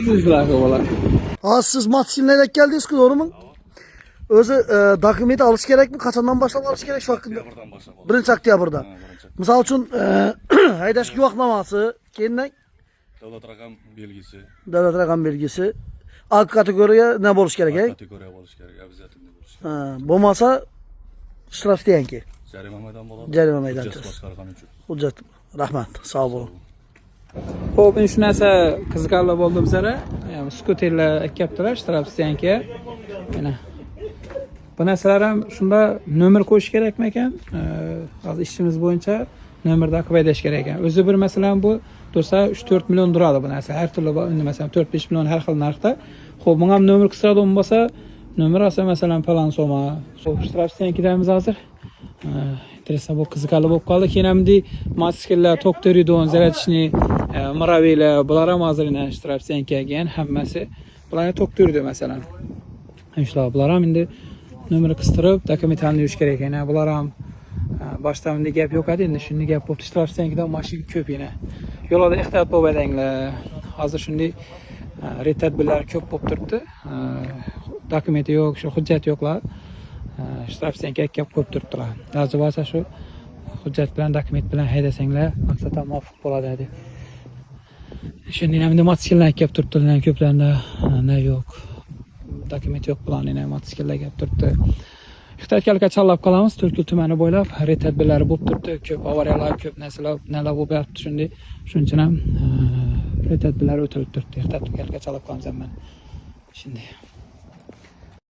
Bizler olar. Siz motosikletle geldiniz ki doğru mu? Özü dokumenti alış gerek mi? Kaçandan başlap alış gerek şu hakkında? Birinci Oktyabr'da. Misal üçün haydaş guvohnomasi, keyin Davlat rakam belgisi. davlat rakam belgisi. Alt kategoriya ne bo'lish kerak? Kategoriya bo'lish kerak, обязательно bo'lish. Bo'lmasa shtraf deyanki. Jarima maydon bo'ladi. Jarima maydonchasi. Hujjat boshqargani uchun. Hujjat. Rahmat. Sog' bo'ling. Xo'p, endi shu narsa qiziqarli bo'ldi bizlara. Skuterlar kelibdilar, shtraf deyanki. Mana bu narsalar ham shunda nomer qo'yish kerakmi ekan? Hozir ishimiz bo'yicha nomerda qo'yish kerak ekan. O'zi bir masalan bu tursa 3-4 million turadi bu narsa. Har turli endi masalan 4-5 million har xil narxda. Xo'p, bunga ham nomer qisqaradigan bo'lsa, nomer olsa masalan falan soma. Shtraf deyankidamiz hozir. Interesa bu qiziqarli bo'lib qoldi. Keyin ham motosikletlar, tok teridon, zaryadchni, maraviylar, bular ham hozir shtraf deyankigan hammasi. Bular tok teridi masalan. Shular bular ham endi nomer qistirib, dokumentlarni yuvish kerak ekan. Bular ham boshda bunday gap yo'q edi, endi shunday gap bo'lib shtraf deyankidan mashina ko'p yana. Yo'lda ehtiyot bo'linglar. Hozir shunday tadbirlar ko'p bo'lib turibdi. Dokumenti yo'q, shu hujjat yo'qlar. Shtraf deyankiga kelib qo'yib turibdilar. Hozir bo'lsa shu hujjat bilan, dokument bilan haydasanglar, maqsadga muvofiq bo'ladi deb. Shunday ham motosikletlar kelib turibdilar, ko'plarida ne yo'q. Dokument yo'q bilan yana motosikletlar kelib turibdi. Ehtiyotkorlikka chorlab qolamiz. To'rtko'l tumani bo'ylab tadbirlari bo'lib turibdi. Ko'p avariyalar, ko'p narsalar, nelar bo'lib turibdi shunday. Shuning uchun ham tadbirlar o'tilib turibdi. Ehtiyotkorlikka chorlab qolamiz mana. Shunday.